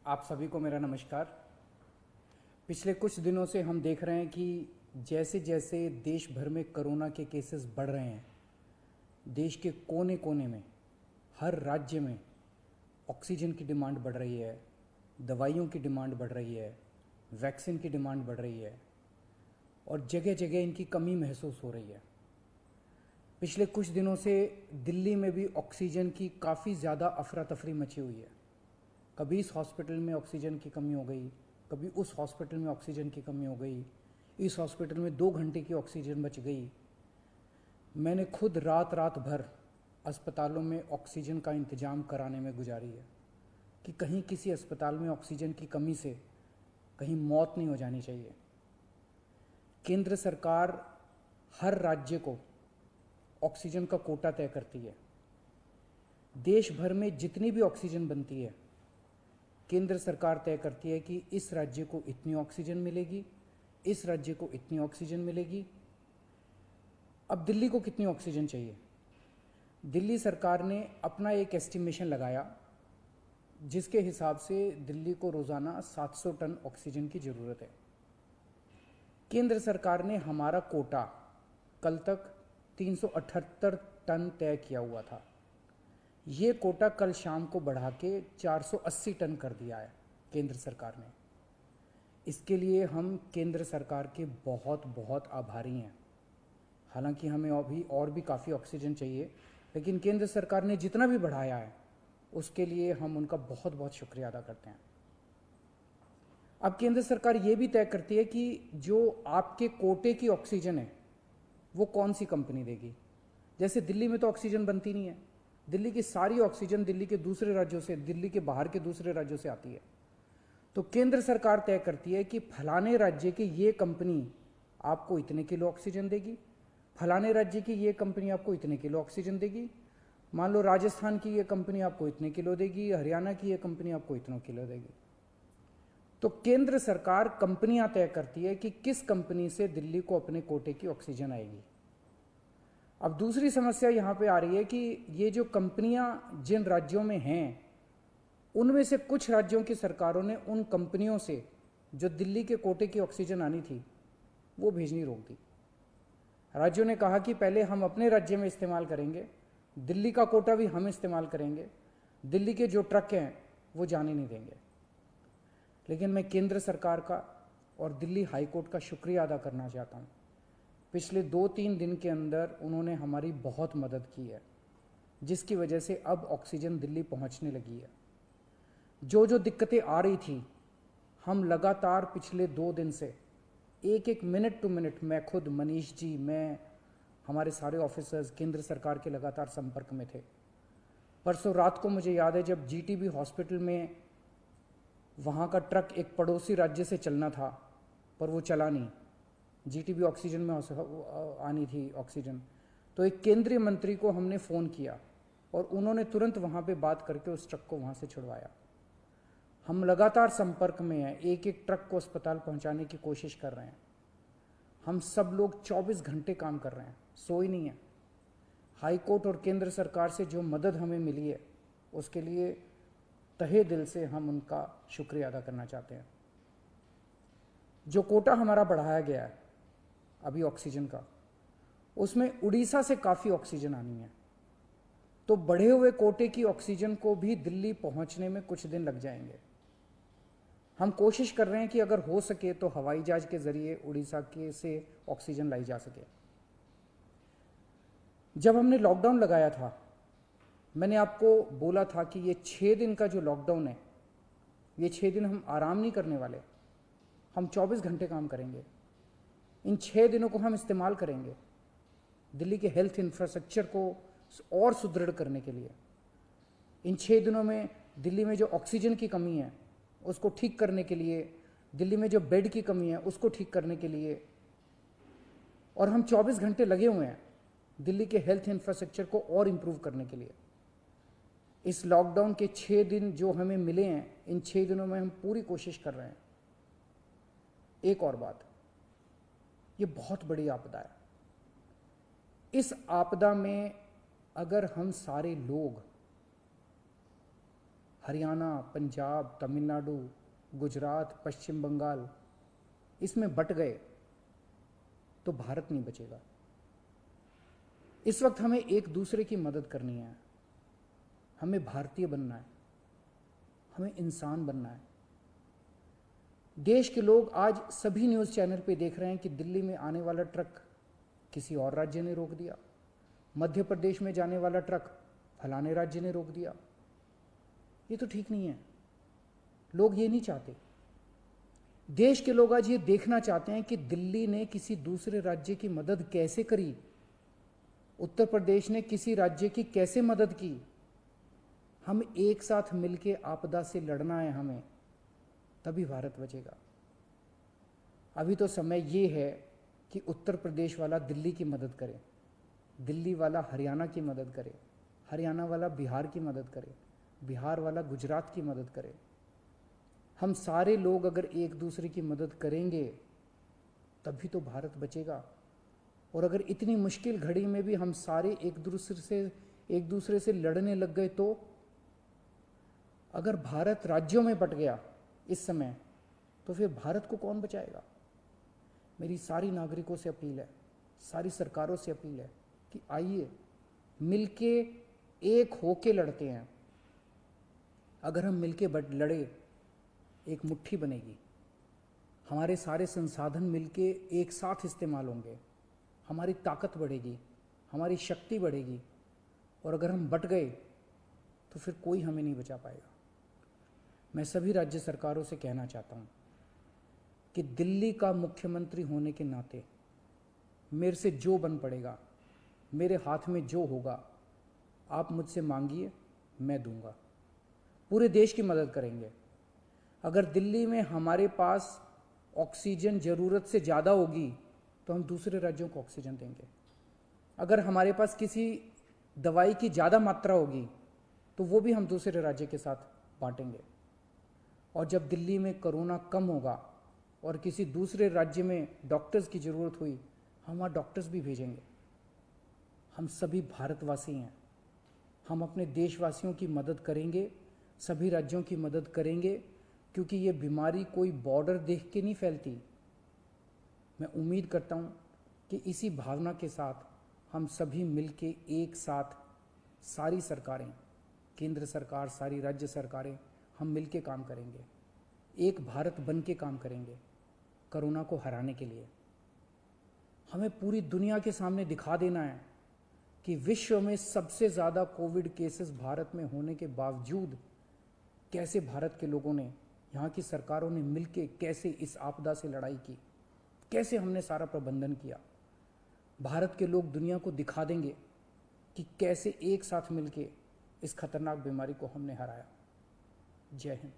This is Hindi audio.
आप सभी को मेरा नमस्कार। पिछले कुछ दिनों से हम देख रहे हैं कि जैसे जैसे देश भर में कोरोना के केसेस बढ़ रहे हैं, देश के कोने कोने में, हर राज्य में ऑक्सीजन की डिमांड बढ़ रही है, दवाइयों की डिमांड बढ़ रही है, वैक्सीन की डिमांड बढ़ रही है और जगह जगह इनकी कमी महसूस हो रही है। पिछले कुछ दिनों से दिल्ली में भी ऑक्सीजन की काफ़ी ज़्यादा अफरा तफरी मची हुई है। कभी इस हॉस्पिटल में ऑक्सीजन की कमी हो गई, कभी उस हॉस्पिटल में ऑक्सीजन की कमी हो गई, इस हॉस्पिटल में 2 घंटे की ऑक्सीजन बच गई। मैंने खुद रात रात भर अस्पतालों में ऑक्सीजन का इंतज़ाम कराने में गुजारी है कि कहीं किसी अस्पताल में ऑक्सीजन की कमी से कहीं मौत नहीं हो जानी चाहिए। केंद्र सरकार हर राज्य को ऑक्सीजन का कोटा तय करती है। देश भर में जितनी भी ऑक्सीजन बनती है, केंद्र सरकार तय करती है कि इस राज्य को इतनी ऑक्सीजन मिलेगी, इस राज्य को इतनी ऑक्सीजन मिलेगी। अब दिल्ली को कितनी ऑक्सीजन चाहिए? दिल्ली सरकार ने अपना एक एस्टिमेशन लगाया जिसके हिसाब से दिल्ली को रोज़ाना 700 टन ऑक्सीजन की ज़रूरत है। केंद्र सरकार ने हमारा कोटा कल तक 378 टन तय किया हुआ था। ये कोटा कल शाम को बढ़ा के 480 टन कर दिया है केंद्र सरकार ने। इसके लिए हम केंद्र सरकार के बहुत बहुत आभारी हैं। हालांकि हमें अभी और भी काफ़ी ऑक्सीजन चाहिए, लेकिन केंद्र सरकार ने जितना भी बढ़ाया है उसके लिए हम उनका बहुत बहुत शुक्रिया अदा करते हैं। अब केंद्र सरकार ये भी तय करती है कि जो आपके कोटे की ऑक्सीजन है वो कौन सी कंपनी देगी। जैसे दिल्ली में तो ऑक्सीजन बनती नहीं है, दिल्ली की सारी ऑक्सीजन दिल्ली के दूसरे राज्यों से, दिल्ली के बाहर के दूसरे राज्यों से आती है। तो केंद्र सरकार तय करती है कि फलाने राज्य की ये कंपनी आपको इतने किलो ऑक्सीजन देगी, फलाने राज्य की ये कंपनी आपको इतने किलो ऑक्सीजन देगी। मान लो राजस्थान की ये कंपनी आपको इतने किलो देगी, हरियाणा की ये कंपनी आपको इतने किलो देगी। तो केंद्र सरकार कंपनियां तय करती है कि किस कंपनी से दिल्ली को अपने कोटे की ऑक्सीजन आएगी। अब दूसरी समस्या यहाँ पे आ रही है कि ये जो कंपनियां जिन राज्यों में हैं, उनमें से कुछ राज्यों की सरकारों ने उन कंपनियों से जो दिल्ली के कोटे की ऑक्सीजन आनी थी वो भेजनी रोक दी। राज्यों ने कहा कि पहले हम अपने राज्य में इस्तेमाल करेंगे, दिल्ली का कोटा भी हम इस्तेमाल करेंगे, दिल्ली के जो ट्रक हैं वो जाने नहीं देंगे। लेकिन मैं केंद्र सरकार का और दिल्ली हाई कोर्ट का शुक्रिया अदा करना चाहता हूँ। पिछले 2-3 दिन के अंदर उन्होंने हमारी बहुत मदद की है, जिसकी वजह से अब ऑक्सीजन दिल्ली पहुँचने लगी है। जो जो दिक्कतें आ रही थी, हम लगातार पिछले 2 दिन से एक एक मिनट टू मिनट, मैं खुद, मनीष जी, मैं, हमारे सारे ऑफिसर्स केंद्र सरकार के लगातार संपर्क में थे। परसों रात को मुझे याद है जब जीटीबी हॉस्पिटल में वहाँ का ट्रक एक पड़ोसी राज्य से चलना था पर वो चला नहीं, जीटीबी ऑक्सीजन में आनी थी ऑक्सीजन, तो एक केंद्रीय मंत्री को हमने फ़ोन किया और उन्होंने तुरंत वहाँ पे बात करके उस ट्रक को वहाँ से छुड़वाया। हम लगातार संपर्क में हैं, एक एक ट्रक को अस्पताल पहुँचाने की कोशिश कर रहे हैं। हम सब लोग 24 घंटे काम कर रहे हैं, सोए नहीं हैं। हाई कोर्ट और केंद्र सरकार से जो मदद हमें मिली है उसके लिए तहे दिल से हम उनका शुक्रिया अदा करना चाहते हैं। जो कोटा हमारा बढ़ाया गया है अभी ऑक्सीजन का, उसमें उड़ीसा से काफ़ी ऑक्सीजन आनी है, तो बढ़े हुए कोटे की ऑक्सीजन को भी दिल्ली पहुंचने में कुछ दिन लग जाएंगे। हम कोशिश कर रहे हैं कि अगर हो सके तो हवाई जहाज के जरिए उड़ीसा के से ऑक्सीजन लाई जा सके। जब हमने लॉकडाउन लगाया था, मैंने आपको बोला था कि ये 6 दिन का जो लॉकडाउन है, ये 6 दिन हम आराम नहीं करने वाले, हम 24 घंटे काम करेंगे। इन 6 दिनों को हम इस्तेमाल करेंगे दिल्ली के हेल्थ इंफ्रास्ट्रक्चर को और सुदृढ़ करने के लिए। इन 6 दिनों में दिल्ली में जो ऑक्सीजन की कमी है उसको ठीक करने के लिए, दिल्ली में जो बेड की कमी है उसको ठीक करने के लिए, और हम 24 घंटे लगे हुए हैं दिल्ली के हेल्थ इंफ्रास्ट्रक्चर को और इम्प्रूव करने के लिए। इस लॉकडाउन के 6 दिन जो हमें मिले हैं, इन 6 दिनों में हम पूरी कोशिश कर रहे हैं। एक और बात, ये बहुत बड़ी आपदा है। इस आपदा में अगर हम सारे लोग हरियाणा, पंजाब, तमिलनाडु, गुजरात, पश्चिम बंगाल इसमें बट गए तो भारत नहीं बचेगा। इस वक्त हमें एक दूसरे की मदद करनी है। हमें भारतीय बनना है, हमें इंसान बनना है। देश के लोग आज सभी न्यूज़ चैनल पे देख रहे हैं कि दिल्ली में आने वाला ट्रक किसी और राज्य ने रोक दिया, मध्य प्रदेश में जाने वाला ट्रक फलाने राज्य ने रोक दिया। ये तो ठीक नहीं है। लोग ये नहीं चाहते। देश के लोग आज ये देखना चाहते हैं कि दिल्ली ने किसी दूसरे राज्य की मदद कैसे करी, उत्तर प्रदेश ने किसी राज्य की कैसे मदद की। हम एक साथ मिलके आपदा से लड़ना है हमें, तभी भारत बचेगा। अभी तो समय ये है कि उत्तर प्रदेश वाला दिल्ली की मदद करे, दिल्ली वाला हरियाणा की मदद करे, हरियाणा वाला बिहार की मदद करे, बिहार वाला गुजरात की मदद करे। हम सारे लोग अगर एक दूसरे की मदद करेंगे तभी तो भारत बचेगा। और अगर इतनी मुश्किल घड़ी में भी हम सारे एक दूसरे से लड़ने लग गए तो अगर भारत राज्यों में बट गया इस समय तो फिर भारत को कौन बचाएगा। मेरी सारी नागरिकों से अपील है, सारी सरकारों से अपील है कि आइए मिलके एक होके लड़ते हैं। अगर हम मिलके लड़े एक मुट्ठी बनेगी, हमारे सारे संसाधन मिलके एक साथ इस्तेमाल होंगे, हमारी ताकत बढ़ेगी, हमारी शक्ति बढ़ेगी। और अगर हम बट गए तो फिर कोई हमें नहीं बचा पाएगा। मैं सभी राज्य सरकारों से कहना चाहता हूँ कि दिल्ली का मुख्यमंत्री होने के नाते मेरे से जो बन पड़ेगा, मेरे हाथ में जो होगा, आप मुझसे मांगिए, मैं दूंगा। पूरे देश की मदद करेंगे। अगर दिल्ली में हमारे पास ऑक्सीजन ज़रूरत से ज़्यादा होगी तो हम दूसरे राज्यों को ऑक्सीजन देंगे। अगर हमारे पास किसी दवाई की ज़्यादा मात्रा होगी तो वो भी हम दूसरे राज्य के साथ बांटेंगे। और जब दिल्ली में कोरोना कम होगा और किसी दूसरे राज्य में डॉक्टर्स की ज़रूरत हुई, हम वहाँ डॉक्टर्स भी भेजेंगे। हम सभी भारतवासी हैं, हम अपने देशवासियों की मदद करेंगे, सभी राज्यों की मदद करेंगे, क्योंकि ये बीमारी कोई बॉर्डर देख के नहीं फैलती। मैं उम्मीद करता हूँ कि इसी भावना के साथ हम सभी मिलके एक साथ, सारी सरकारें, केंद्र सरकार, सारी राज्य सरकारें, हम मिलके काम करेंगे, एक भारत बन के काम करेंगे कोरोना को हराने के लिए। हमें पूरी दुनिया के सामने दिखा देना है कि विश्व में सबसे ज़्यादा कोविड केसेस भारत में होने के बावजूद कैसे भारत के लोगों ने, यहाँ की सरकारों ने मिलके कैसे इस आपदा से लड़ाई की, कैसे हमने सारा प्रबंधन किया। भारत के लोग दुनिया को दिखा देंगे कि कैसे एक साथ मिलके इस खतरनाक बीमारी को हमने हराया। जय हिंद।